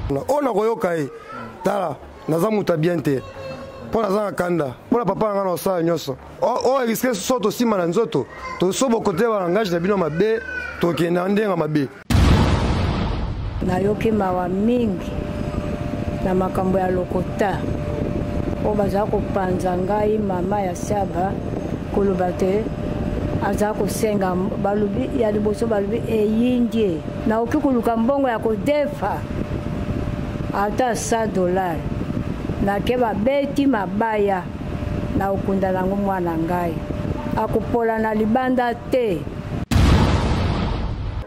On a koyoka e tala naza muta bien te pour naza kanda pour la papa ngana sa nyoso o risque soto sima na nzoto to sobo côté ba langage na bino mabe to kenda ndenga mabe na yoki mawa mingi na makambo ya lokota o baza ko panza ngai mama ya saba koloba te aza kosenga balubi ya liboso balubi eyindie na okikuluka mbongo ya kodefa ata $100 na keba beti mabaya na okunda nango mwana ngai akopola na libanda te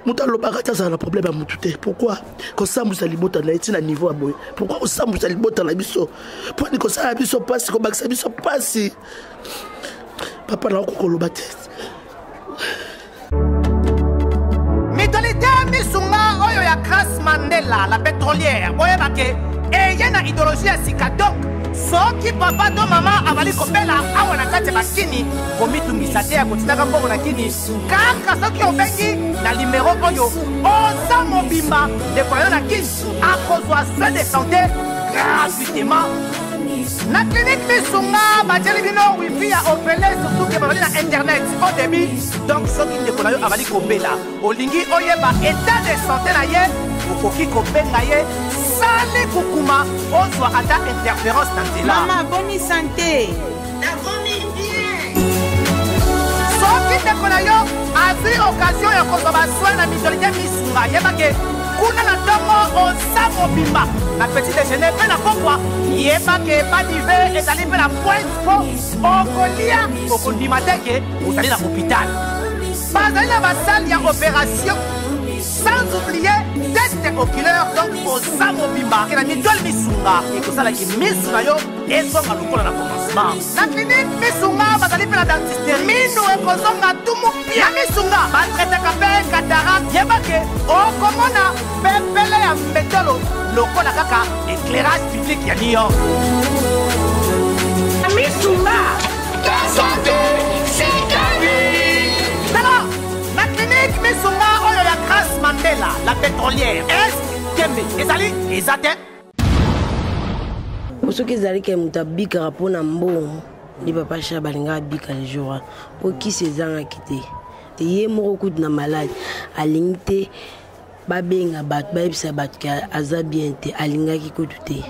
muta lobaka tazala problème à mutu te pourquoi ko sambusa libota na eti na niveau aboy pourquoi ko sambusa libota na biso pour ni ko sala biso pasi ko bakisa biso pasi papa na ko loba te Mitolite misunga oyo ya Grace Mandela la pétrolière boyeba ke eye na idéologie ya sika donc soki papa to mama avali kopela awa na kati bakini komitungisa te ya kotinaka mbongo na kini kaka soki obengi na numero oyo oza mobimba ndeko na yo na kini akozwa soin de santé gratuitement na clinique misunga batieli bino wifi ya opele surtout ke bazali na internet au début donc soki ndeko na yo avali kopela olingi oyeba état de santé na ye okoki kobenga ye sali kukuma ozwa ata interférence na nzela mama boni santé soki ndeko na yo azwi occasion ya kozwa basoi na mitolite misunga yebake kuna na ntongo oza mobimba na petit déjeuner mpe na pokwa yebake badive ezali mpe na pointe po okolia okondima te ke ozali na hôpital bazali na basale ya opération sans oublier test oculaire donc oza mobimba ke na mitole misunga ekosalaki misu na yo ezonga lokola na commencement na clinique misunga bazali mpe na dentiste minu ekozonga tumu pia misunga batretaka mpe cataracte yebake okomona pepele ya mbetolo lokola kaka éclairage public ya New York misunga ta santé c'est ta vie alors la clinique misunga oyo ya Grace Mandela la pétrolière est kembe ezali ezate soki ezali ke moto abikaka mpona mbongo ndi papa sha balinga abika le jour po kisi ezangaki te ye moko kutu na malade alingi te babenga bato bayebisa bato ke aza bien te alingaki kutu te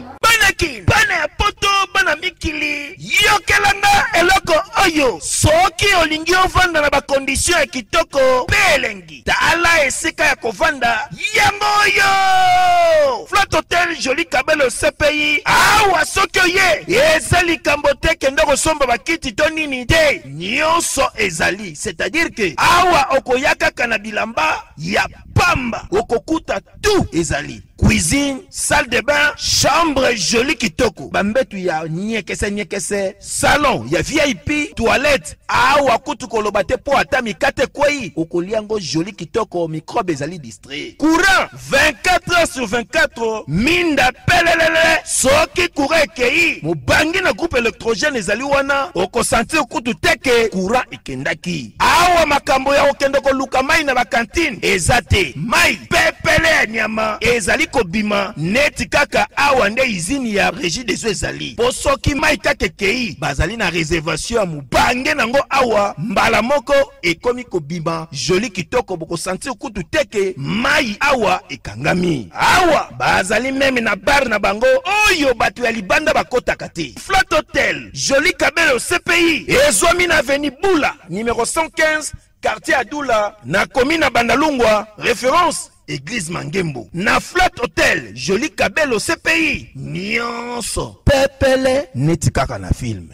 bana ya poto bana mikili yokelanga eloko oyo soki olingi ovanda na bakondisio ya kitoko mpe elengi tala esika ya kovanda yango oyo Flotte Hotel Joli Kabelo CPI awa soki oye eza likambo te kende kosomba bakiti to nini te nyonso ezali c'est-à-dire que awa okoya kaka na bilamba ya pamba okokuta tout ezali cuisine, salle de bain, chambre jolie kitoko. Bambetu ya nyekese, salon ya VIP, toilette. Awa kutu kolobate po atami kate kwei. Okoliango jolie kitoko, microbe ezali distrait. Courant 24 heures sur 24. Minda pelelele. Soki courant ekei. Mubangi na groupe électrogène ezali wana. Oko sentir kutu teke courant ikendaki. Awa makambo ya okendoko luka mai na bakantine. Ezate mai pepele nyama ezali kobima neti kaka awa nde izini ya régie des eaux ezali posoki mai kaka kei bazali na réservation ya mubange nango awa mbala moko ekomi kobima joli kitoko boko sentir kutu teke mai awa ekangami awa bazali meme na bar na bango oyo bato ya libanda bakotaka te Flotte Hotel Joli Kabelo CPI ezomi na avenue Bula numéro 115 quartier Adoula na commune na Bandalungwa référence Église Mangembo na Flotte Hotel Joli Kabelo CPI nyonso pepele neti kaka na film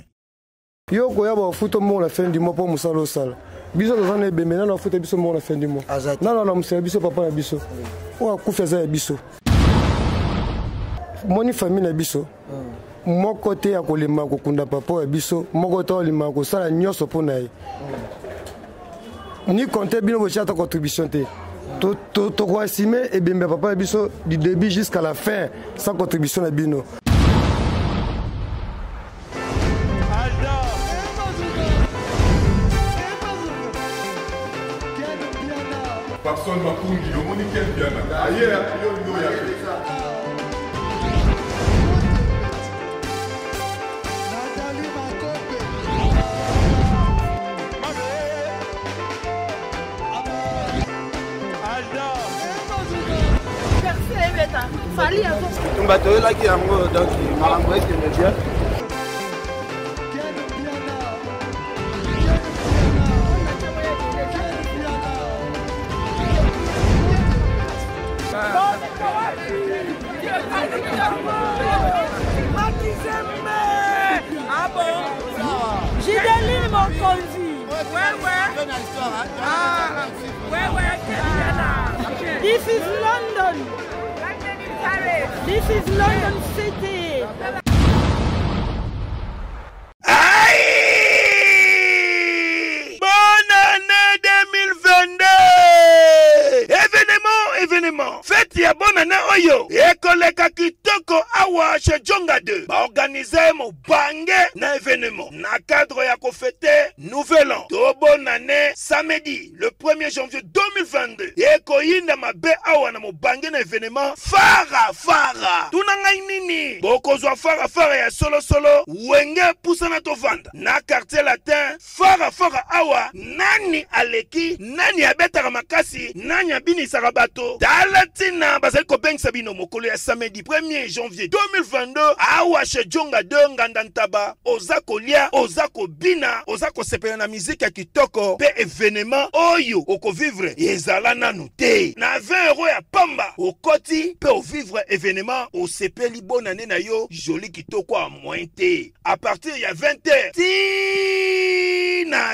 yo koya ba futo mo la fin du mois pour musalo sala biso dans un ebembe na futo biso mo la fin du mois na musala biso papa na biso o akufeza ya biso moni famille na biso moko te ya kolima kokunda papa ya biso moko te olima kosala nyonso mpona ye ni compter bino bochata contribution te to ko estimer et bien papa ya biso du début jusqu'à la fin sans contribution na bino Personne m'a conduit, on m'a dit quel bien. Aïe, bato oyelaki yango donc makambo ekende bien. Ah bon? Gideline mon conduit. This is London. This is London City. Aïe! Bonne année 2022! Événement. Fête ya bonne année oyo. Ekoleka kitoko awa chez Djonga 2. Ba organiser mo bange na événement. Na cadre ya ko fêter nouvel an. To bonne année samedi le 1er janvier 2022. Ekoyinda mabe awa na mo bange na événement fara. Tunanga nini? Boko zwa fara ya solo wenge pusana to vanda. Na quartier latin fara awa nani aleki nani abetaka makasi nani abini sarabato. Dalatina bazali ko bengisa bino mokolo ya samedi 1er janvier 2022 awa chez Djonga 2 ngandantaba oza kolia oza kobina oza kosepela na musique ya kitoko pe événement oyo okovivre ezala nanu te na 20 € ya pamba okoti pe ovivre événement osepeli bonne année na yo joli kitoko a moins te à partir ya 20h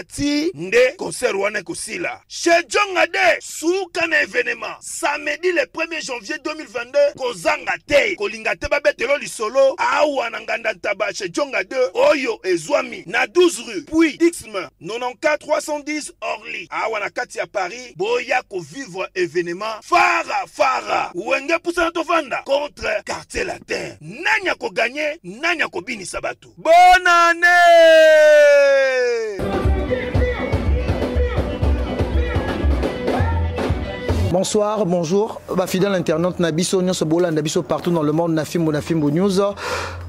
ti nde concert wana kosila chez Djonga 2 suka na événement samedi le 1er janvier 2022 kozanga te kolinga te babetelo lisolo awa na nganda ntaba chez Djonga 2 oyo ezwami na 12 rue puis Dixme 94 310 Orly awa na kati ya Paris boya ko vivre événement fara wenge pusana to vanda contre quartier latin nanya ko gagner nanya ko binisa bato bonne année. Bonsoir, bonjour. Fidèle internaute Nabiso Nyonso Bola Nabiso partout dans le monde Nafimbo News.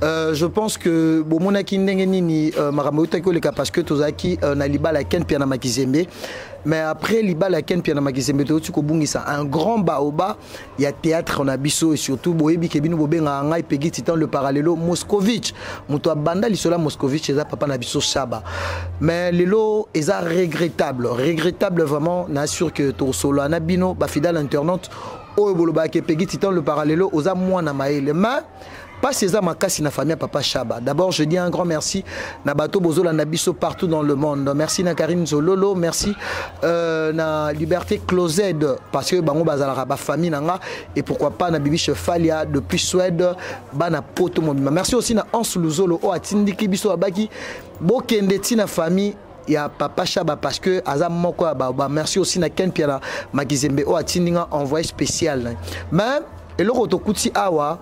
Je pense que Bomonaki Ndengenini Maramouta Koleka parce que Tozaki Naliba la Ken Piana Makizembe. Mais après Liba la Ken Piana Makizembe Tozako Bungisa un grand baoba, il y a théâtre en Abisso et surtout Boebi Kebino Bobenga Ngai Peggy Titan le parallèlo Moscovitch. Muto Banda Lisola Moscovitch et papa Nabiso Shaba. Mais Lelo est regrettable vraiment, n'assure que Tosolo Anabino fidèle internaute au boloba ke Peggy Titan le parallèlo aux amouana maele mais pas ces amakasi na famille papa Shaba. D'abord je dis un grand merci na bato bozola nabiso partout dans le monde. Merci na Karine Zololo, merci na Liberté Closed parce que bango bazala ba famille nanga et pourquoi pas na Bibiche Falia depuis Suède bana poto mobima. Merci aussi na Hans Luzolo o atindiki biso abaki bokende tina famille. Il y a papa Shaba parce que Azam Moko merci aussi na Ken Piana Makizembe o atindinga envoyé spécial mais et le rotokuti awa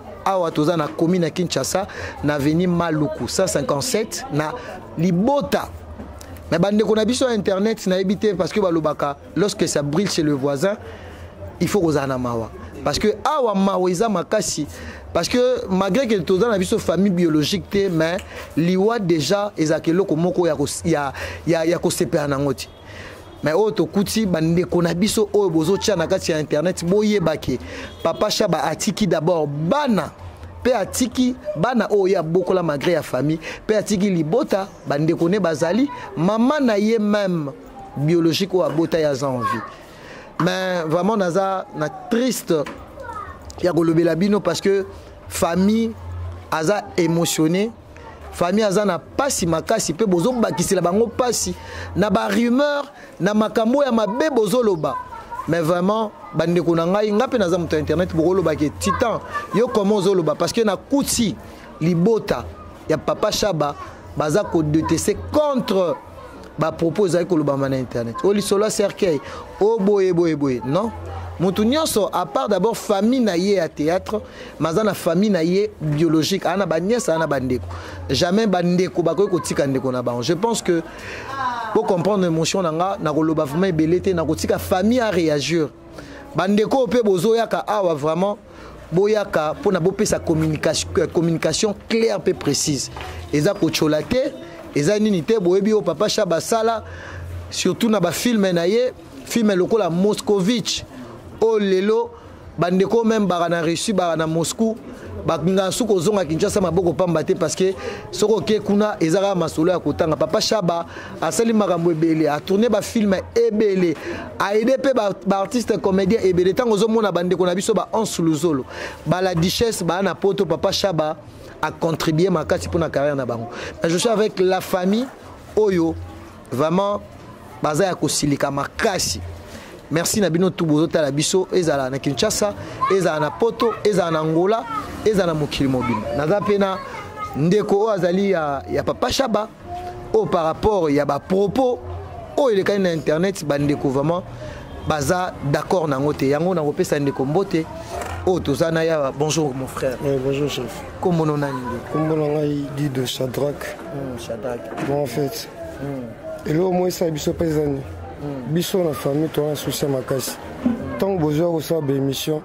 toza na commune à Kinshasa na veni Maluku 157 na Libota mais bande qu'on a vu sur internet na habité parce que balobaka lorsque ça brille chez le voisin il faut rozana mawa parce que awa mawiza makasi parce que malgré que tous dans la vie de famille biologique mais liwa déjà ezakelo komoko ya ko sepa nangoti mais auto kuti bande kona biso oyo bozo tia na kati ya internet boyebake papa Shaba atiki d'abord bana pe atiki bana oyo ya bokola malgré ya famille pe atiki libota bande kone bazali maman na ye même biologique ou abota ya envie mais vraiment naza na triste ya kolobela bino parce que famille aza émotionné famille aza na pasi makasi pe bozo bakisila bango pasi na ba rumeur na makambo ya mabe bozo loba mais vraiment bande ko na ngai ngape naza muto internet bokoloba ke titan yo comment zo loba parce que na kuti libota ya papa Shaba baza ko détester contre ba propose ay koloba na internet o lisolo cercueil o boye non mutu nyonso à part d'abord famille na ye à théâtre maza na famille na ye biologique ana banyesa ana bandeko jamais bandeko bakoki kotika ndeko na bango je pense que pour comprendre l'émotion nanga na koloba vraiment ebelete na kotika famille à réagir bandeko pe bozo yaka awa vraiment boyaka pour na bopesa communication claire et précise eza ko cholate eza nini te boyebi o papa Shaba sala surtout na ba film na ye film lokola Moscovitch o lelo bandeko même barana reçu barana Moscou bakinga suko zonga Kinshasa maboko pamba te parce que soko ke kuna ezaka masolo ya kotanga papa Chaba asali makambo ebele a tourné ba film ebele a aidé pe ba artiste comédien ebele tango zo mona bandeko na biso ba Ansuluzolo ba la duchesse ba na poto papa Chaba a contribué makasi pour na carrière na bango. Je suis avec la famille Oyo vraiment baza ya kosilika makasi. Merci Nabino Toubozota la biso ezala na Kinshasa, ezala na Poto, ezala na Angola, ezala na mokili mobile. Naza pena ndeko azali ya papa Chaba au par rapport ya ba propos au il est na internet bandeko vraiment baza d'accord na ngote yango na kopesa ndeko mbote au tozana ya bonjour mon frère. Bonjour chef. Comment on a dit? Comment on a dit de Shadrach. Shadrach. Bon en fait. Et là au moins ça biso paysanni. Biso na famille toi souci makasi. Tant besoin de ça émission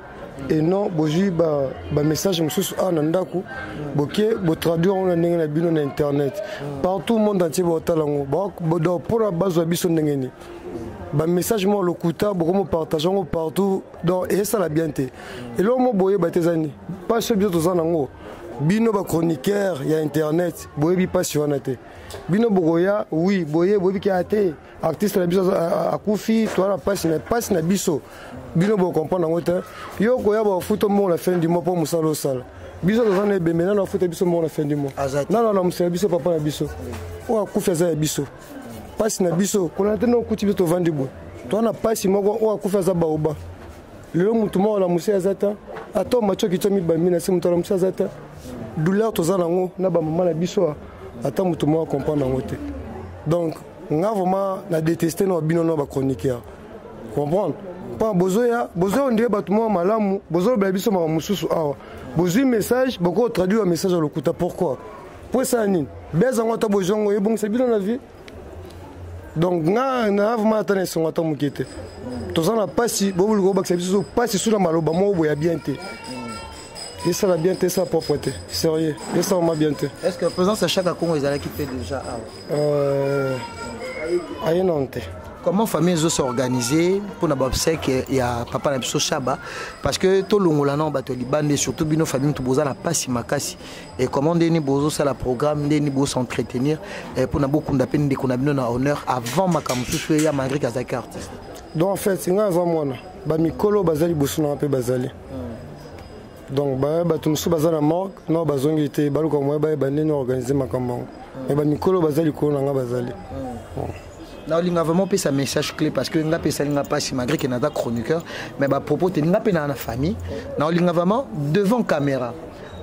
et non besoin ba message mususu na ndako boke bo traduire on ndenge na bino na internet. Partout monde entier bo talango bo pour la base biso ndenge ni. Ba message mo lokuta bo comme partager partout donc et ça la bienté. Et là mo boye ba tezani. Pas ce biso tozana ngo. Bino ba chroniqueur ya internet boye bi pas sur naté. Bino boya oui boye boye ki ate artiste na biso akufi toi la passe na biso bino bo comprendre ngota yo ko ya ba futo mo la fin du mois pour musalo sala biso to na bemena na futo biso mo la fin du mois non musalo biso papa na biso o akufi za biso passe na biso kona teno kuti biso vandi bo toi na passe moko o akufi za ba oba le mutu mo la musaya zata ato macho kitomi ba mina se mutu la musaya zata douleur to za nango na ba mama na biso attends mutu mo comprendre ngote donc nga vraiment na détester no bino no ba chroniqueur comprendre pas besoin on dirait batuma malamu besoin ba biso ma mususu awa besoin message bako traduire un message à lokuta pourquoi pour ça ni beza ngota bojongo et bon c'est bien la vie donc nga na vraiment attendre son ngota mukete to ça na pasi bobulu go baksa biso pasi sur la maloba mo boya bien té. Et ça la bien ça propreté, sérieux. Et ça m'a bien été. Est-ce que la présence à chaque Congo ils allaient qui fait déjà comment famille s'est organisée pour na obsèque il y a papa na biso Chaba parce que tout le monde là non bato libande surtout bino famille tout boza la passe makasi et comment deni bozo ça la programme deni bozo s'entretenir pour na beaucoup d'appel de qu'on a bino na honneur avant makamusu ya malgré kazaki artiste. Donc en fait c'est nga avant moi ba mikolo bazali boso na pe bazali. Donc tout musu bazana mort non bazongi était baluka moi ba neni organiser makambo et ba mikolo bazali ko na nga bazali. Là il a vraiment pris sa message clé parce que nga pesa nga pas si malgré qu'il n'a pas chroniqueur mais ba propos te nga pena na famille là il a vraiment devant caméra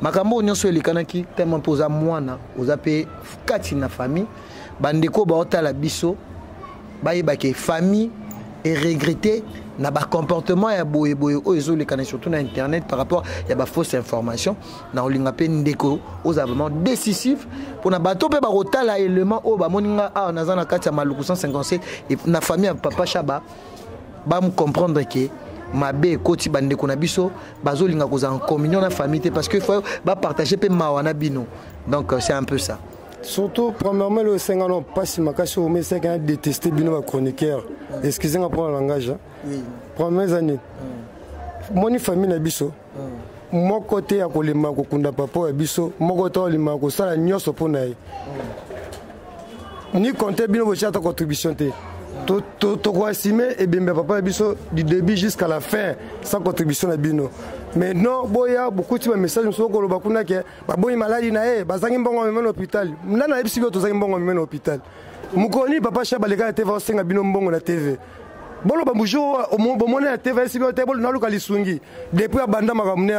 makambo nyonso elikanaki tellement posa mwana ozape kati na famille bandeko ba otala biso ba yebake famille et regretter na ba comportement ya boye o ezo le canal surtout na internet par rapport ya ba fausse information na olinga pe ndeko oza vraiment décisif pour na bato pe ba rotala élément o ba moninga a na zana kati ya maluku 157 et na famille ya papa Chaba ba me comprendre que mabe koti bandeko na biso bazolinga koza en communion na famille parce que faut ba partager pe mawana bino donc c'est un peu ça. Surtout, premièrement, le 5 ans, pas si ma cache au mais c'est quand détesté bien ma chroniqueur. Excusez-moi pour le langage. Oui. Premières années. Mon famille na biso. Mon côté à kolima ko kunda papa et biso, mon côté olima ko sala nyoso pour naï. Ni compter bien vos chata contribution té. To ko estimer et bien papa et biso du début jusqu'à la fin sans contribution na bino. Mais non, boya beaucoup de messages sur le bakuna que ba boy maladie na bazangi mbongo mena hôpital. Nana ebisi to zangi mbongo mena hôpital. Mukoni papa Chaba le gars TV osenga bino mbongo na TV. Bolo ba mujo au mona na TV sibi o table na luka lisungi. Depuis abanda makamune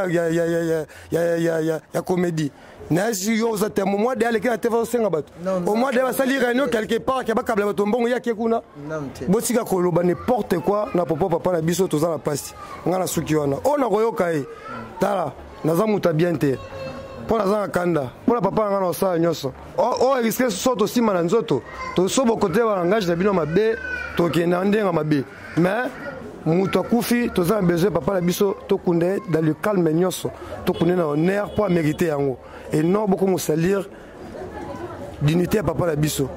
ya comédie. Na si yo za temo moi de aller na TV osenga bato. Au moins de ba sali réunion quelque part que ba kabla bato mbongo ya kekuna. Botika ko loba n'importe quoi na papa na biso to za na pasi. Ngana suki wana. Ona koyoka tala naza muta bien te. Pour la kanda, pour la papa ngana osa nyoso. O risque soto sima na nzoto. To sobo côté ba langage na bino mabe, to kenda ndenga mabe. Mais mutu akufi to za besoin papa la biso to kunde dans le calme nyoso. To kunde na honneur pour mériter yango. Et non beaucoup me salir dignité à papa la biso.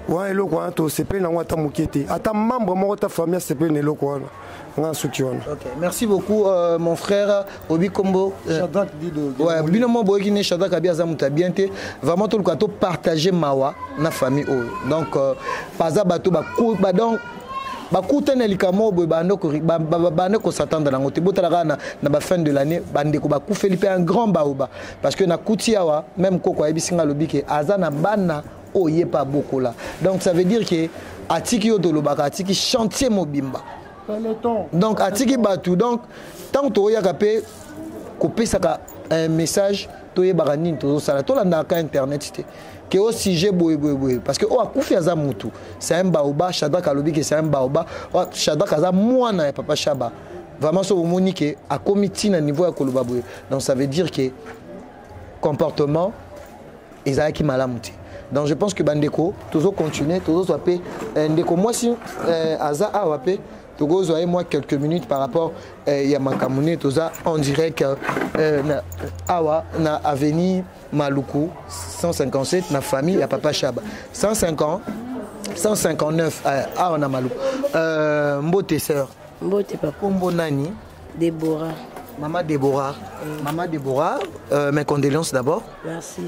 wana eloko wana tosepeli nango ata moke te ata membre moko ta famille asepeli na eloko wana nga suki wana. Merci beaucoup mon frère Obi Kombo. Ouais, binomo boyeki ne Shadrack abi azamuta bien te vraiment tout le cas partager mawa na famille donc paza bato ba donc bakutana likamo boy bandeko s'attendre nango te botalaka na ba fin de l'année bandeko bakufeli pe un grand baoba parce que na kutiawa même koko abisinga lobike azana bana oye pas beaucoup là donc ça veut dire que atiki otolobaka atiki chantier mobimba donc atiki batu donc tant to ya kapé couper ça un message to yebaka nini to sala to landa ka internet te que au sujet boy parce que o akufi aza mutu c'est un baoba Shadrack alobi que c'est un baoba Shadrack aza mwana ya papa Shaba vraiment so monique a comité na niveau ya koloba boy donc ça veut dire que comportement ezaki malamuti donc je pense que bandeko toujours continuer toujours soit pe ndeko moi si aza awape Togo zoé moi quelques minutes par rapport ya makamune toza on dirait que awa na avenue Maluku 157 na famille ya papa Shaba 159 awa na Maluku mbote sœur mbote papa kombo nani Déborah maman Déborah mes condoléances d'abord merci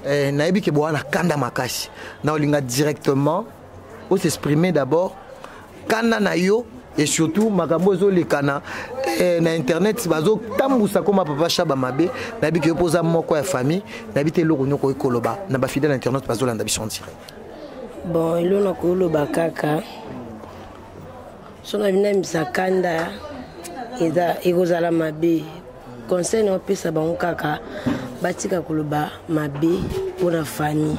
nayebi ke boana kanda makasi na olinga directement o s'exprimer d'abord kana na yo et surtout makambo ezolekana na internet bazo tambusa koma papa Shaba mabe nayebi ke poza moko ya famille nayebi te eloko nyoko ekoloba na ba fidèle internet bazolanda biso en direct. Bon elona koloba kaka sona bina misakanda eza ekozala mabe conseil na opesa bango kaka batika koloba mabe pona famille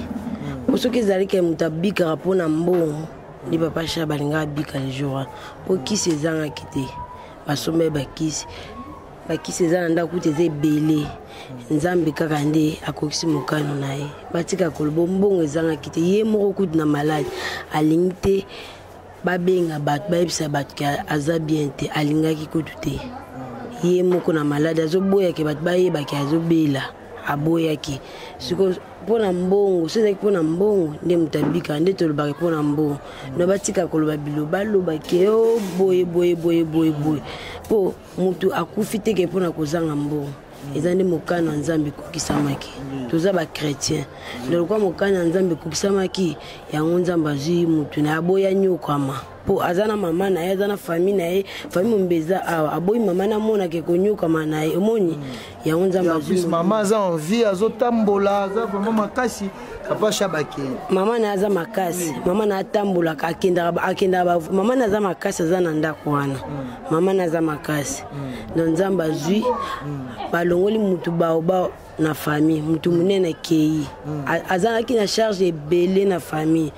osoki ezali ke muta bikaka pona mbongo ni papa Shaba linga bika le jour po kisi ezanga kite basombe bakisi ezana ndako teze belé nzambe kaka nde akokisi mokano naye batika koloba mbongo ezanga kite ye moko kutu na malade alingi te babenga bato bayebisa bato ke aza bien te alingaki kutu te ye moko na malade azoboyaki bato bayebaki azobela aboyaki siko pona mbongo sezaki pona mbongo nde mutabika nde tolobaki pona mbongo no batika koloba biloba lobaki o boye po mutu akufi teke pona kozanga mbongo eza nde mokano ya nzambe ekokisamaki toza bakretien lokwa mokano ya nzambe ekokisamaki yango nzambe azwi mutu na aboya nyokama po aza na mama na ye aza na famille na ye famille mombeza awa aboyi mama na mona ke konyokama na ye omoni yango nzambe azwi mama aza en vie azotambola aza vraiment makasi papa Shaba ke mama na aza makasi mama na atambolaka akendaka mama na aza makasi aza na ndako wana mama na aza makasi donc nzambe azwi balongoli mutu baoba na famille mutu munene kei azalaki na charge ebele na famille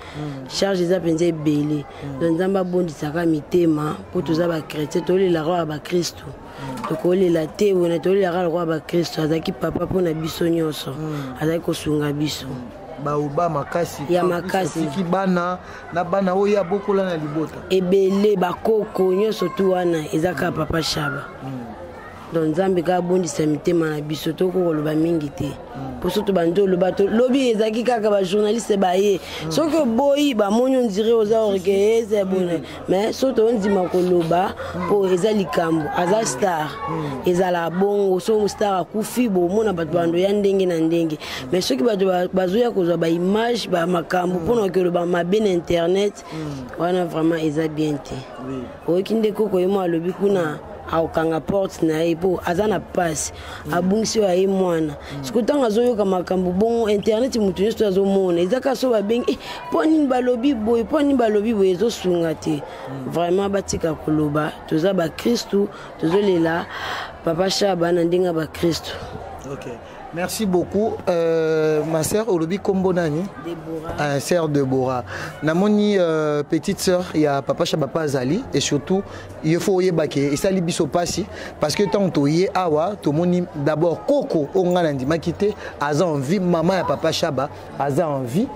charge eza mpenza ebele donc nzambe abondisaka mitema mpo toza bakretien tolelaka ya bakristu tokolela te wena tolelaka lokwa ya bakristu azalaki papa mpo na biso nyonso azalaki kosunga biso baoba makasi ya makasi ki bana na bana oyo abokola na libota ebele bakoko nyonso tu wana ezaka papa Shaba donc nzambe ka bondisa mitema na biso tokoloba mingi te poso to bando loba to lobi ezaki kaka ba journaliste baye soki boyi ba moni on dirait aux orgueils c'est bon mais soto on dit makoloba po eza likambo aza star ezala bongo so star akufi bo mona bato bando ya ndenge na ndenge mais soki bato bazoya kozwa ba image ba makambo pona ke loba mabe na internet wana vraiment eza bien te okinde koko yemo alobi kuna aokanga porte na ye po aza na pasi abungisi oyo aye mwana siko ntango azoyoka makambo bongo internet mutu nyonso azomona ezaka so babengi mpo nini balobi boye ezosunga te vraiment batika koloba toza bakristu tozolela papa Shaba na ndenge ya bakristu. Okay. Merci beaucoup. Ma sœur Olobi Kombo Nani Déborah. Sœur Déborah. Namoni petite sœur, il y a papa Shaba Azali et surtout il faut yebake et ça libiso passi parce que tant to yé awa to moni d'abord Coco ongalandi makité aza en vie maman ya papa Shaba aza en vie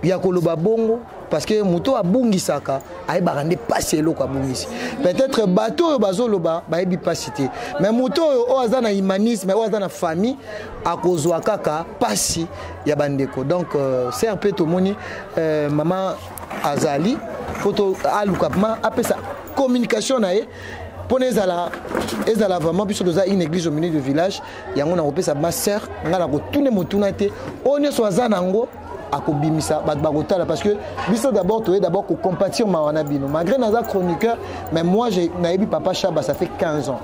ya koloba bongo parce que muto abungisaka ayebaka nde pasi eloko abungisi peut-être bato bazoloba bayebi pasi te mais muto oyo aza na humanisme oyo aza na famille akozwa kaka pasi ya bandeko donc sœur pe tomoni maman azali poto alukapma apesa communication na ye pone ezala vraiment biso toza une église au milieu de village yango na kopesa ma sœur ngala ko tune motuna te onye so azana ngo akobimisa bat bakotala parce que biso d'abord ko compatir mawana bino malgré naza chroniqueur mais moi j'ai naebi papa Chaba ça fait 15 ans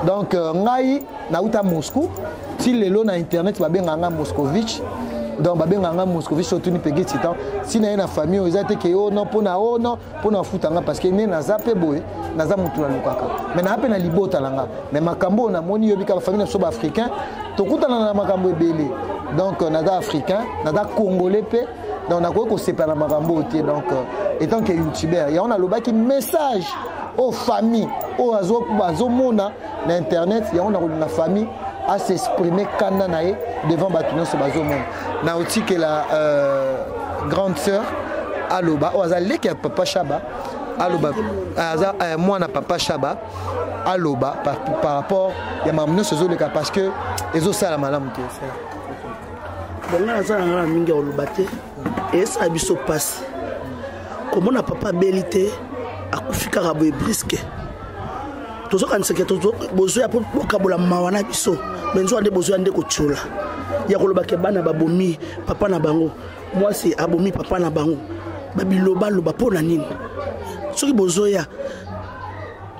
donc ngai na uta Moscou si lelo na internet ba benga nga Moscovitch donc ba benga nga Moscovitch surtout ni pegé titan si na na famille ozate ke non pona futanga parce que ne naza pe boy naza mutu na lukaka mais na ape na libota langa mais makambo na moni yobika famille so ba africain tokutana na makambo ebele donc naza africain naza congolais pe donc na ko séparer makambo te donc étant que youtubeur ya on a lobaki message aux familles aux azomona na internet ya on a na famille à s'exprimer kana nae devant batuno so bazomona na oti que la grande sœur aloba ozali que papa Chaba aloba moi na papa Chaba aloba par rapport ya mamno sezo le cas parce que ezo sala malamu te bon na za ngala mingi oloba te esa biso passe comment na papa belité akufika rabo briske tozo kaniseke tozo bozo ya pokabola mawana biso benzo ande bozo ande kochula ya koloba ke bana babomi papa na bango moi c'est abomi papa na bango babiloba loba pona nini soki bozo ya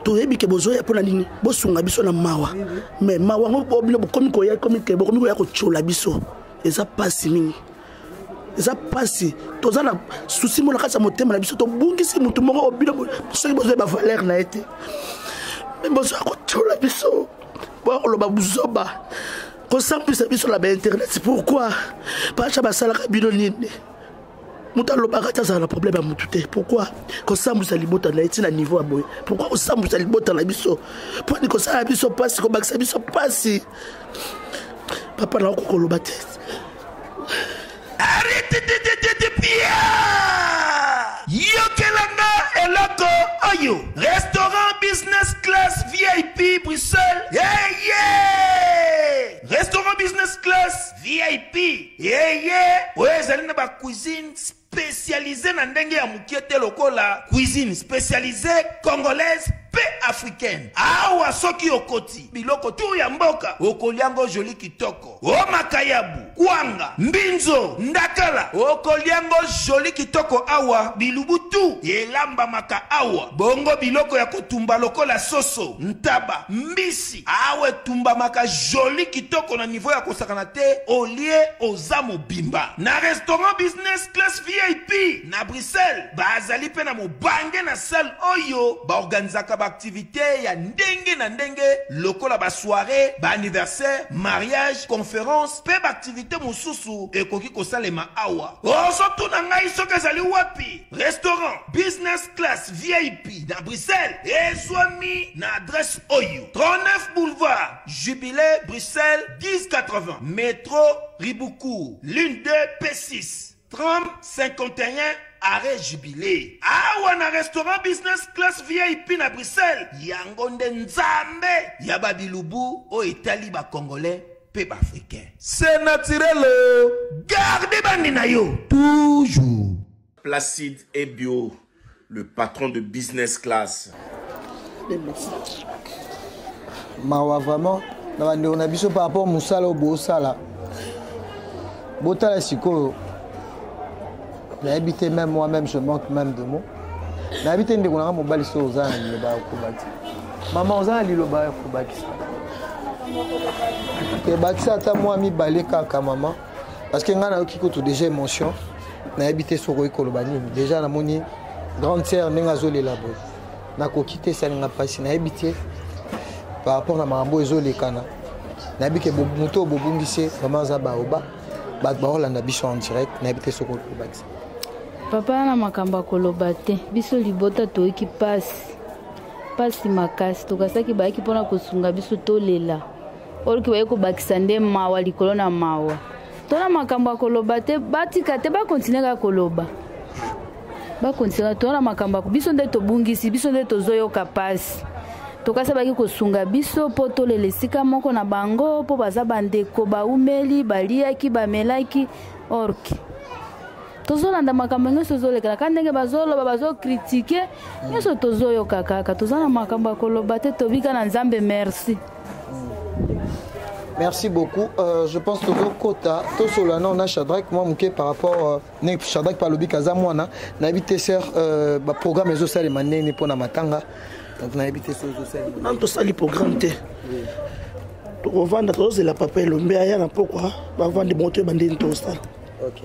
toyebi ke bozo ya pona nini bosunga biso na mawa mais mawa ngo bino bokomi ko ya kochula biso eza pasi mingi eza pasi toza na souci mona kasa motema na biso to bungisi mutu moko obino soki bozo ba valeur na été mais bozo kochula biso bo loba buzoba ko sampisa biso la internet c'est pourquoi pas Chaba sala ka bino nini muta loba ka tsa na problème ya mutu te pourquoi ko sampisa libota na été na niveau ya boy pourquoi ko sampisa libota na biso pour ni ko sala biso pasi ko bakisa biso pasi papa na ko loba te arrête de pia yokelanga eloko oyo restaurant business class VIP Bruxelles restaurant business class VIP ezali na ba cuisine spécialisée na ndenge ya mukiete lokola cuisine spécialisée congolaise pe africaine awa soki okoti biloko tu ya mboka okoliango joli kitoko o makayabu kwanga mbinzo ndakala okoliango joli kitoko awa bilubutu elamba maka awa bongo biloko ya kotumba lokola soso ntaba mbisi awe tumba maka joli kitoko na niveau ya kosakana te olie ozamo bimba na restaurant business class VIP na Bruxelles bazali pe na mobange na salle oyo ba organizaka activité ya ndenge na ndenge lokola ba soirée ba anniversaire mariage conférence pe ba activité mususu ekoki kosalema awa ozo tuna ngai soki ezali wapi restaurant business class VIP na Bruxelles ezwami na adresse oyo 39 boulevard Jubilé Bruxelles 1080 métro Ribuku l'une 2 P6 30 51 arrêt Jubilé awa na restaurant business class VIP na Bruxelles yango nde nzambe ya babilubu o etali ba congolais pe ba africain c'est naturel gardez bandi na yo toujours Placide et Bio le patron de business class mawa vraiment na bande on a biso par rapport musala au bosala botala sikoyo na habité même moi-même je manque même de mots na habité ndeko na mobali so ozana liloba kubaki maman ozana liloba kubaki ke bakisa ta moi mi baleka ka maman parce que ngana okiko to déjà émotion na habité so ko ikoloba nini déjà na moni grande sœur nenga zo lelabo na ko quitter ça nga pasi na habité par rapport na mambo ezolekana na habité moto bobungise maman za baoba bat baolanda biso en direct na habité so ko kubaki papa na makamba koloba te biso libota toyiki pasi makasi tokasaki bayaki mpona kosunga biso tolela oloki baye kobakisa nde mawa likolo na mawa tona makambo ya koloba te batika te bakontinue kaka koloba bakontinue tona makambo biso nde tobungisi biso nde tozoyoka pasi tokasa baki kosunga biso mpo tolela esika moko na bango mpo baza bandeko baumeli baliaki bamelaki orki tozolanda makambo nyonso ezolekana ka ndenge bazoloba bazokritike nyonso tozoyoka kaka toza na makambo ya koloba te tobika na nzambe merci. Merci beaucoup. Je pense que Kota, tout cela, on a Shadrach, moi, par rapport à Shadrach par le Bikaza, moi, on a habité sur le programme les osales mané pour na matanga. Donc on a habité sur les osales. Non, tout ça, le programme, on vend la papel, mais il y a pourquoi on vend des montées bandines tout ça. Ok.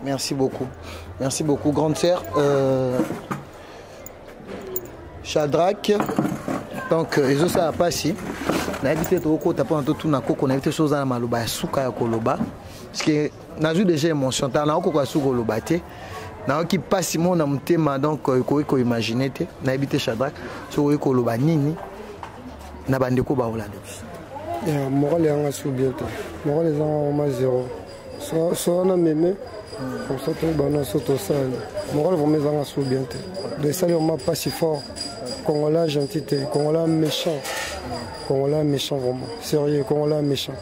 Merci beaucoup. Merci beaucoup, grande sœur. Shadrach. Donc les osales pas si. On a évité de recourir tout na koko, on a évité choses à maloba ya suka ya koloba parce que na ju déjà émotion ta na koko ya suka koloba te na qui passe mon na mutema donc ko imaginer te na évité Shadrach so ko koloba nini na bandeko ba Hollande ya moral yanga su bientôt moral les en ma zéro so na meme comme ça tout bana so to ça moral vont mes en su bientôt de ça on m'a pas si fort Congolais gentil Congolais méchant Congolais méchant vraiment, sérieux, Congolais méchant.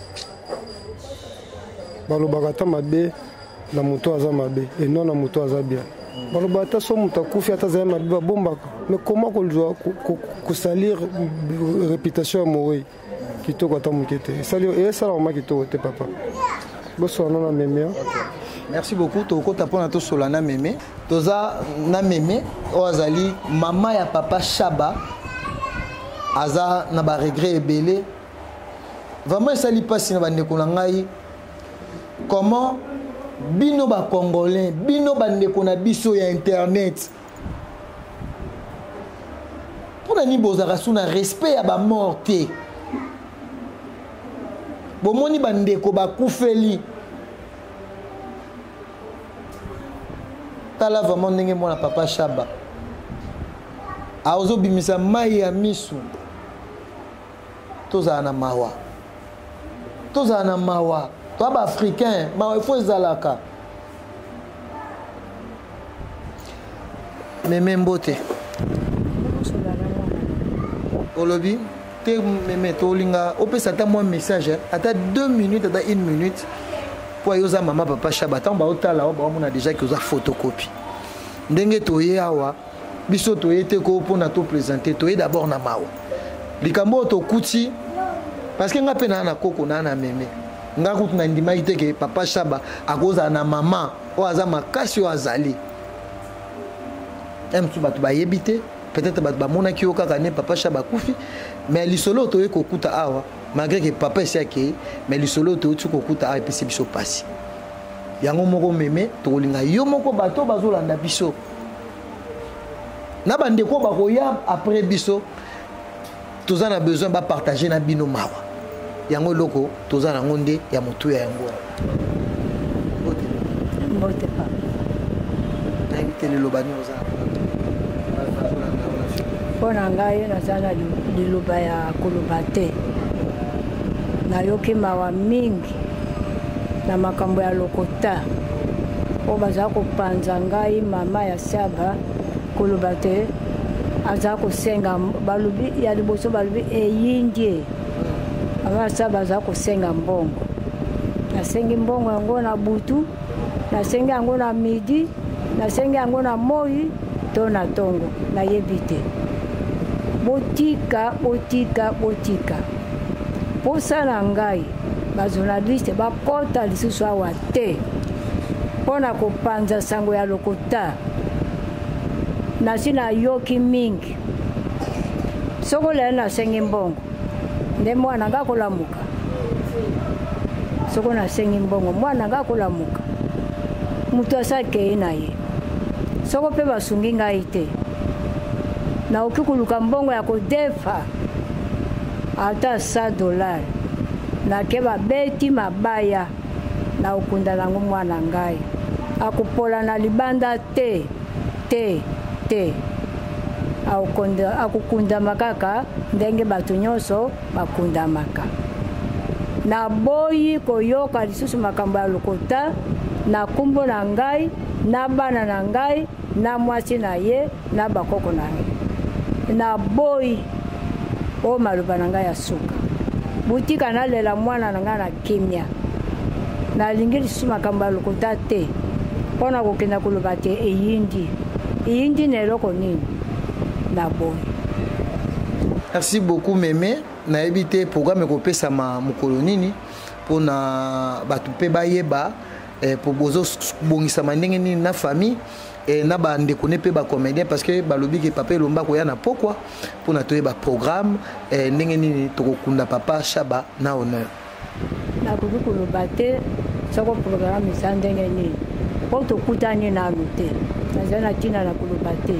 Balobagata mabe, la moto aza mabe, et non la moto aza bien. Balobata so muta kufi ata za mabe bomba, mais comment qu'on doit salir réputation amoureuse qui to kata mukete. Salir et ça la qui to te papa. Bonsoir non na mémé. Merci beaucoup. Toko tapona to solana mémé. Toza na mémé o azali mama ya papa Shaba. Aza na ba regret ebele vraiment ça li passe na bandeko na ngai comment bino ba congolais bino bandeko na biso ya internet pour na ni bozara suna respect ya ba morte bomoni bandeko ba kufeli tala vraiment ndenge mona papa Shaba aozo bimisa mai ya misu tozana mawa to ba africain mawa il faut ezalaka meme mbote olobi te meme tolinga opesa ta moi message ata 2 minutes ata 1 minute pour yoza mama papa Shaba tamba otala ba mona déjà que oza photocopie ndenge toye awa biso toye te ko pona to présenter toye d'abord na mawa likambo to kuti parce que nga pena na koko na meme nga kutu na ndima ite ke papa Shaba akoza na mama o aza makasi o azali tu batu ba yebite peut-être batu ba mona ki okaka ne papa Shaba kufi mais lisolo to ko kuta awa malgré que papa siake mais lisolo to ko kuta awa pesi biso pasi yango moko meme to linga yo moko bato bazolanda biso na bandeko bakoya après biso toza na besoin ba partager na bino mawa yango loko toza na ngonde ya motu ya yango mbote pa na invité le lobani oza pona ngai naza na liloba ya koloba te nayoki mawa mingi na makambo ya lokota oyo baza kopanza ngai mama ya Shaba koloba te aza kosenga balobi ya liboso balobi eyindie mama Shaba aza kosenga mbongo nasengi mbongo yango na butu nasengi yango na midi nasengi yango na moi to na tongo nayebi te botika posala ngai bajournaliste bakota lisusu awa te mpona kopanza sango ya lokota nasi nayoki mingi soko lelo nasengi mbongo nde mwana nga kolamuka soko nasengi mbongo mwana nga kolamuka mutu asakei na ye soko mpe basungi ngai te naoki koluka mbongo ya kodefa ata $100 nake babeti mabaya na okunda nango mwana ngai akopola na libanda te akokundama kaka ndenge bato nyonso bakundamaka naboyi koyoka lisusu makambo ya lokota na kumbo na ngai na bana na ngai na mwasi na ye na bakoko na ye naboyi o maloba na ngai ya suka butika nalela mwana na ngai na kimia nalingi lisusu makambo ya lokota te mpona kokenda koloba te eyindi na eloko nini na boye. Merci beaucoup Mémé. Na évité programme kopesa ma mukolo nini pona batu pe bayeba pour bozo bongisa mandenge nini na famille et na bande connaît pe ba comédien parce que balobi ke papa lomba ko ya na pourquoi pona toyeba programme ndenge nini tokokunda papa Shaba na honneur. Na koloba te soko programme sa ndenge nini po tokutani na lute nazana tina na koloba te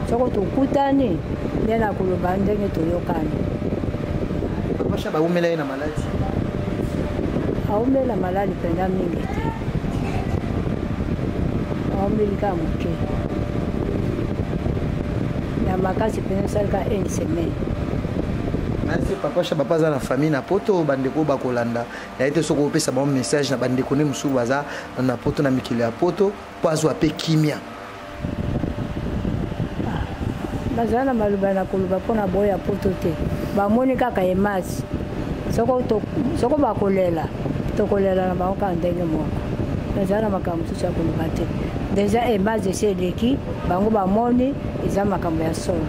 soko tokutani na koloba ndenge toyokana. Papa Shaba umela na maladi aumela maladi penda mingi te aumelika moke na makasi pena salika une semaine. Merci Papa Shaba pas na famille na poto bandeko bakolanda ya ete soko opesa ba message na bandeko ne musu baza na poto na mikili ya poto poazo ape kimia bazana maluba na koluba pona boya poto te bamoni kaka emasi soko bakolela tokolela na bango ndenge moko nazana makambo tusa koluba te deja emasi eseleki bango bamoni eza makambo ya solo.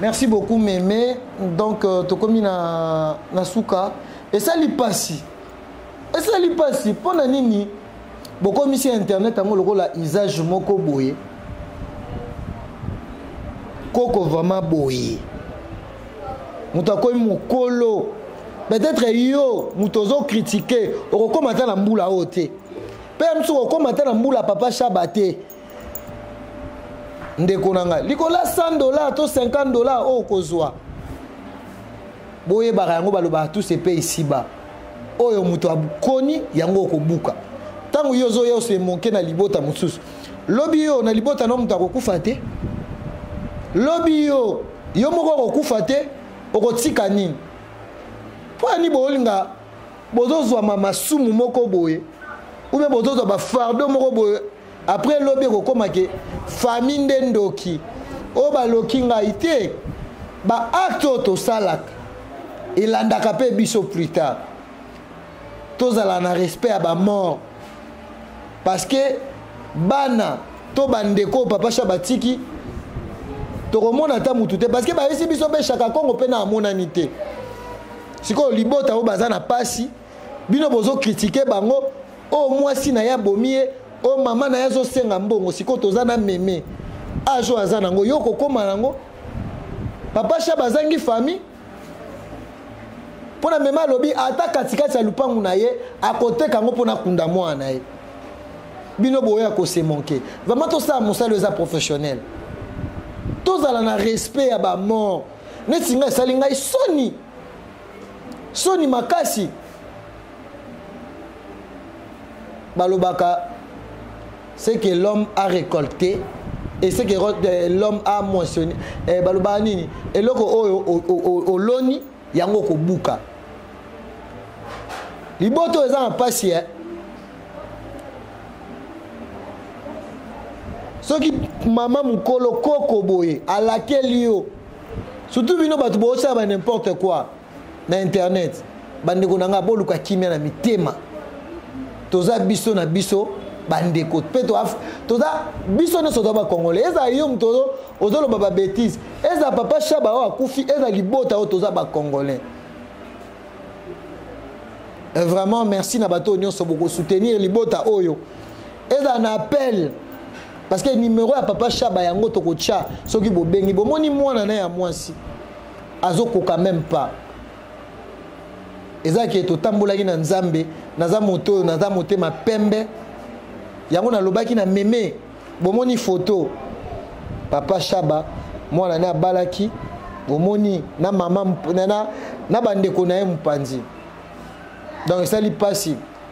Merci beaucoup Mémé. Donc tokomi na suka et ça li passi pona nini bokomi si internet ango lokola usage moko boye koko vraiment boye muta komi mokolo peut-être yo mutozo critiquer okokomata na mbula ote pe msu okokomata na mbula Papa Shaba te ndeko nanga likola $100 to $50 o kozwa boye baka yango baloba tous ces pays ici bas oyo muto abukoni yango kobuka tangu yo zo yo se monke na libota mususu lobi yo na libota no muto akokufa te lobi yo moko kokufa te okotika nini po ani bolinga bozozwa masumu moko boye ube bozozwa ba fardo moko boye après lobi kokoma ke famille ndendoki o baloki ngai te ba acte to salaka elandaka pe biso plus tard tozala na respect à ba mort parce que bana to bandeko Papa Shaba tiki tokomona ta mutu te parce que ba yesi biso be chaka Kongo pe na amonani te siko libota o bazana pasi bino bozo critiquer bango o mwasi na ya bomie o mama na ya zo senga mbongo siko tozana meme ajo azana ngo yoko koma nango Papa Shaba zangi famille pona mema lobi ata katikati ya lupangu na ye akoteka ngo pona kunda mwana na ye bino boya ko se manquer vraiment to ça mosalo eza professionnel tozala na respect ya ba mort neti ngai salinga soni makasi balobaka c'est que l'homme a récolté et c'est que l'homme a moissonné baloba nini eloko oyo oloni yango ko buka liboto eza en pasi soki mama mukolo koko boye alakeli yo surtout bino batu bosa ba n'importe quoi na internet bandeko nanga boluka kimia na mitema toza biso na biso bandeko pe toza biso na soda ba congolais eza yo mtozo ozolo baba bêtise eza Papa Shaba o akufi eza libota o toza ba congolais. Vraiment merci na bato nyonso boko soutenir libota oyo eza na appel parce que numéro ya Papa Shaba yango toko tcha soki bobengi bomoni mwana na ya mwasi azokoka même pas eza ki totambolaki na nzambe naza moto naza motema pembe yango na lobaki na meme bomoni photo Papa Shaba mwana na balaki bomoni na mama na bandeko na ye mpanzi donc ça li passe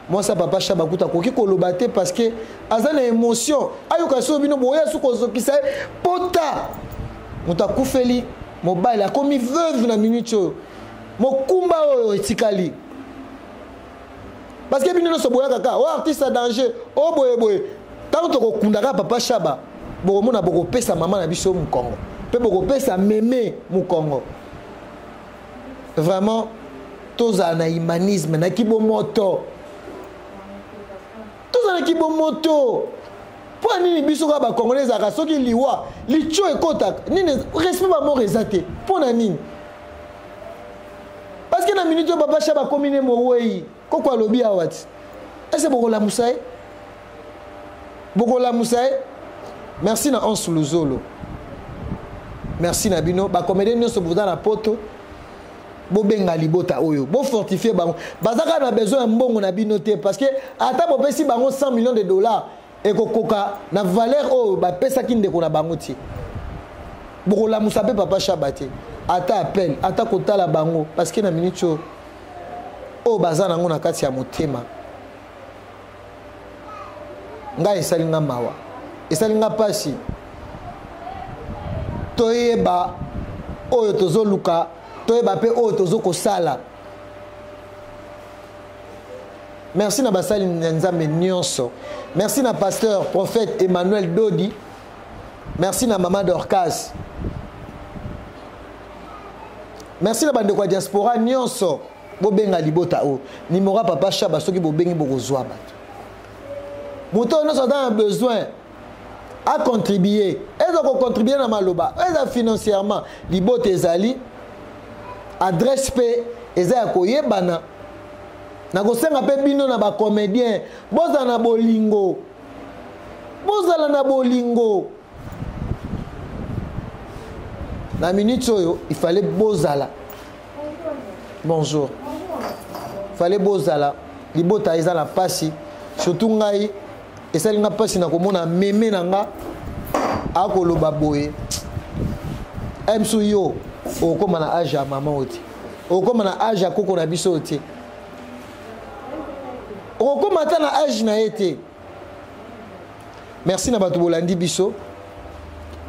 moi ça Papa Shaba kuta koki koloba te parce que aza na émotion ayoka so bino boya su kozokisa pota mutakufeli mobile akomi veuve na minute mokumba oyo etikali parce que bino so boya kaka o artiste à danger o boye tant to kokundaka Papa Shaba bokomona bokopesa mama na biso mu Congo pe bokopesa meme mu Congo vraiment toza na humanisme na kibomoto bozala ki moto pour nini biso ka ba congolais za soki liwa licho ekota nini respect ba mort ezate pour na nini parce que na minute papa Chaba komine moweyi kokwa lobi awati est-ce bokola musaye merci na Ons Luzolo merci na bino ba comédien nyonso boza na poto bobenga libota oyo bo fortifier bango bazaka na besoin mbongo na bino te parce que ata bopesi bango 100 millions de dollars et kokoka na valeur oyo bapesa ki ndeko na bango ti bokola musape papa Chaba te ata appel ata kotala bango parce que na minute oyo baza nango na kati ya motema nga esalinga mawa esalinga pasi toyeba oyo tozoluka toyeba pe oyo tozokosala. Merci na basali nzambe nyonso. Merci na pasteur prophète Emmanuel Dodi. Merci na maman Dorcas. Merci na bande kwa diaspora nyonso bobenga libota o nimora papa Chaba soki bobengi bokozwa bato moto nyonso a besoin à contribuer. Est-ce qu'on contribue dans maloba? Est-ce financièrement libota ezali adresse pe eza koye bana na kosenga pe bino na ba comédien boza na bolingo bozala na bolingo na minute oyo il fallait bozala bonjour il fallait bozala libota eza na pasi surtout ngai esalinga pasi na komona meme nanga akoloba boye emsu yo okoma na âge ya mama oti okoma na âge ya koko na biso oti okoma ta na âge na ete. Merci na bato bolandi biso.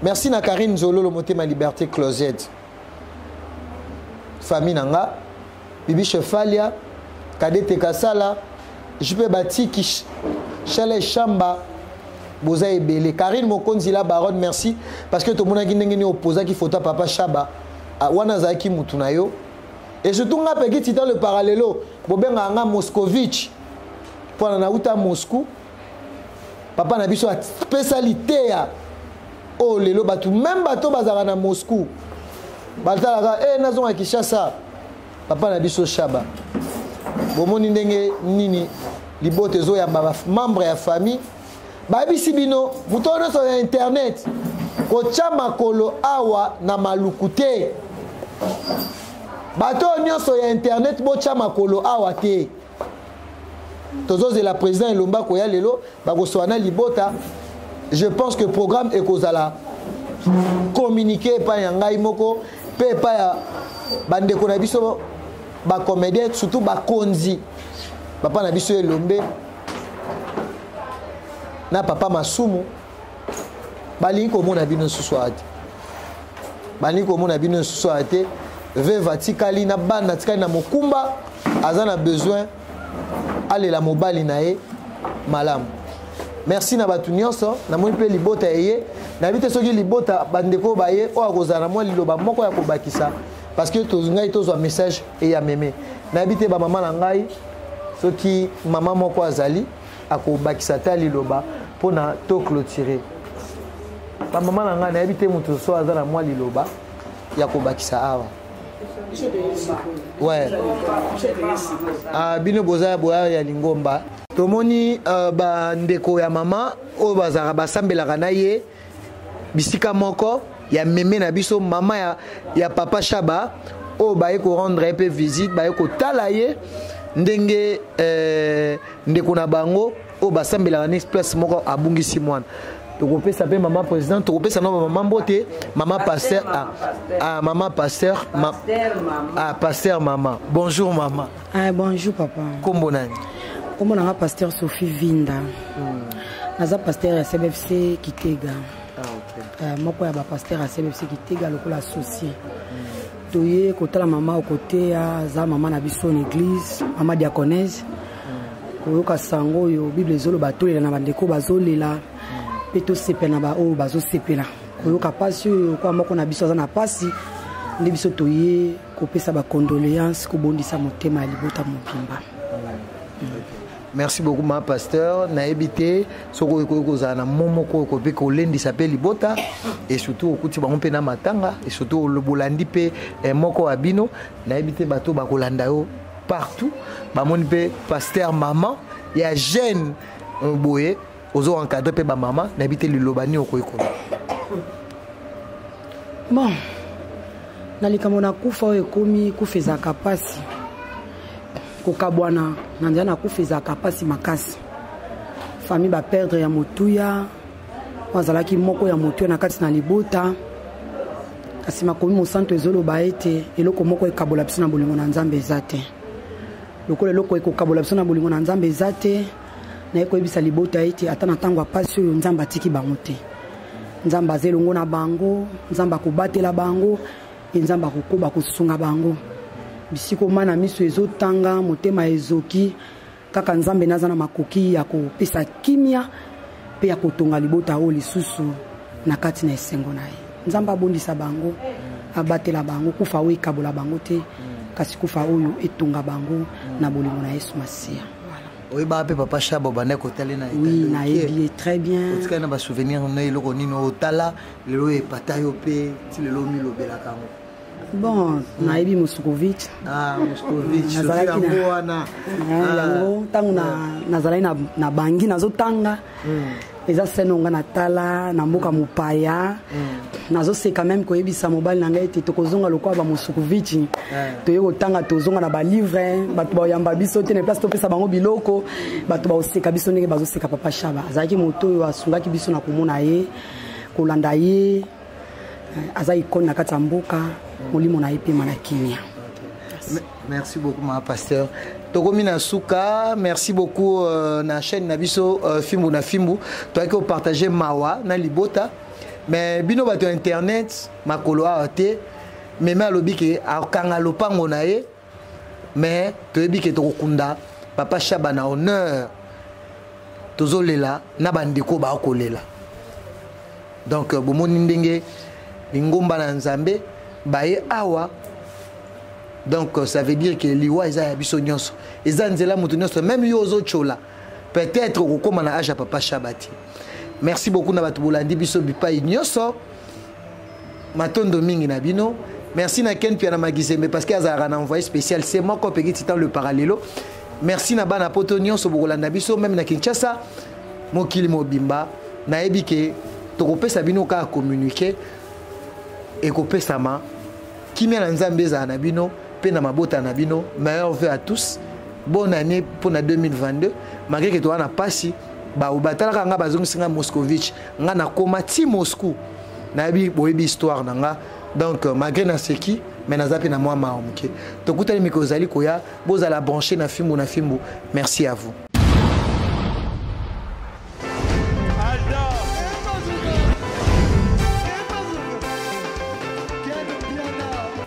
Merci na Karine Zololo Motema Liberté Closet. Famille nanga Bibi Chefalia Kadete Kasala Jupe Batiki Chale Chamba Boza Ebele Karine Mokonzi la baronne merci parce que tout le monde a qui opposé qui photo papa Chaba wana zaki mutunayo et surtout nga peki titan le parallelo bobenga nga Moscovitch pour na uta Moscou papa na biso spécialité ya oh lelo batu même bato bazara na Moscou baltalaka nazonga Kinshasa papa na biso Chaba bomoni ndenge nini libote zo ya membre ya famille babisi bino mutono so ya internet kocha makolo awa na malukute bato nyonso ya internet bocha makolo awa te tozoze la président Elomba koya lelo bakoswana libota. Je pense que le programme est kozala communiquer pa yangai moko pe pa ya bande ko na biso ba comédien surtout ba konzi papa na biso Elombe na papa Masumu bali ko mona bino suswati bali ko mona bino suswati ve vatikali na bana tikali na mokumba azana besoin aller la mobali nae malamu. Merci na batu nyonso na moni pe libota eye na bite soki libota bandeko baye o akozana mo liloba moko ya kobakisa parce que tozungai tozwa message et ya meme na bite ba mama na ngai soki mama moko azali akobakisa ta liloba pona to clôturer ba mama na ngai na bite mutu so azana mo liloba ya kobakisa awa. Ouais. Bino boza boya ya lingomba tomoni ba ndeko ya mama o bazara basambelaka na ye bisika moko ya meme na biso mama ya papa Chaba o baye ko rendre un peu visite baye ko tala ye ndenge ndeko na bango o basambelaka na place moko abungisi mwana tokopesa pe mama président tokopesa na mama mbote mama pasteur maman pasteur pasteur maman. Bonjour maman. Bonjour papa. Kombo nani? Kombo na pasteur Sophie Vinda. Naza pasteur ya CBFC Kitega. Moko ya ba pasteur ya CBFC Kitega lokola associé. Toye kotala mama au côté ya za mama na biso en église, mama diaconesse. Koyoka sango yo Bible zolo batolela na bandeko bazolela. Peto sepena ba o bazo sepela. Koyoka pasi yo kwa moko na biso za na pasi. Ndi biso toye kopesa ba condoléances kobondisa motema ya libota mopimba. Merci beaucoup, ma pasteur. Na évité ce que na momo ko pe ko lendi s'appelle libota et surtout au kuti bango pe na matanga et surtout le bolandi pe moko abino na évité bato ba kolanda yo partout ba moni pe pasteur maman ya jeune boye ozo encadrer pe ba maman na évité le lobani okoyiko. Bon, nalika mona kufa ekomi kufezaka pasi kokabwana nandia na kufezaka pasi makasi famille ba perdre ya motuya wazalaki moko ya motuya na kati na libota kasi makomi mosanto ezoloba ete eloko moko ekabola biso na bolingo na Nzambe ezate lokola eloko ekokabola biso na bolingo na Nzambe ezate na ekoyebisa libota ete ata na ntango ya pasi oyo Nzambe atiki bango te. Nzambe azelongo na bango, Nzambe akobatela bango, Nzambe akokoba kosunga bango. Bisiko mana miso ezotanga motema ezoki kaka Nzambe naza na makoki ya kopesa kimia pe ya kotonga libota o lisusu na kati na esengo na ye. Nzambe abondisa bango, abatela bango, kufa oyo ekabola bango te, kasi kufa oyo etonga bango na bolingo na Yesu Masiya. Oui, papa Chaba, oui, naïbi très bien. Parce qu'on a des souvenirs, on a eu le tala, le patayopé, le lomi le belakamo. Bon, naïbi Moscovitch. Ah, Moscovitch. Nazalaki na bangi nazotanga. Eza senonga na tala na mboka mopaya. Nazoseka même koyebisa mobali na ngai te tokozonga lokwa ba Moscovitch. Toyeko tanga tozonga na ba livre, bato ba yamba biso te na place topesa bango biloko, bato ba oseka biso ndenge bazoseka papa Chaba. Azaki moto oyo asungaki biso na komona ye, kolanda ye. Aza ikoni na kati ya mboka, molimo na ye pe mana kimia. Merci beaucoup ma pasteur. Tokomina Souka, merci beaucoup na chaîne Nabiso Fimbu na Fimbu. Toi qui partager mawa na libota. Mais bino bato internet makolo ate mais malobi ke akanga lopango na ye mais toyebi ke tokunda papa Chaba na honneur tozolela na bandeko ba kolela. Donc bomoni ndenge ngomba na Nzambe baye awa. Donc ça veut dire que liwa eza ya biso nyonso eza nzela mutu nyonso même yo ozo chola peut-être kokoma na âge ya papa Chabati. Merci beaucoup na bato bolandi biso bipai nyonso matondo mingi na bino. Merci na Ken Piana Magizembe parce qu'il y a un envoyé spécial c'est moi qui petit temps le parallèle. Merci na bana poto nyonso bolanda biso même na Kinshasa mokili mobimba na ebike tokopesa bino ka communiquer et kopesa ma kimia na Nzambe za na bino pe na mabota na bino. Meilleur vœu à tous, bonne année pour na 2022 malgré que toi na pasi ba ubatala nga bazongisinga Moscovitch nga na komati Moscou na bi boyebi histoire nanga. Donc malgré na seki mais na zapi na moi maomke tokutali mikozali koya bozala brancher na Fimbu na Fimbu. Merci à vous.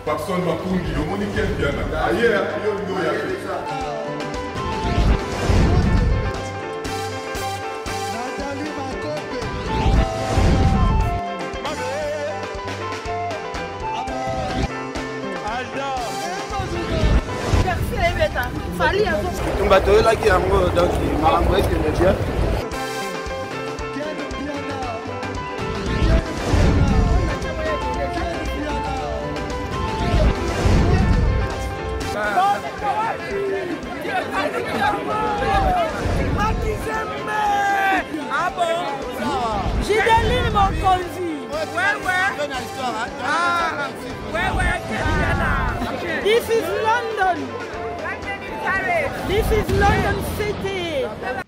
Personne m'a conduit, au monde qui est bien. Ailleurs, il y a Fali avant. On va te relaxer en gros, donc maman va être bien. Ah bon? Gideline mon conduit. Ouais. Ah, ouais. This is London. This is London City.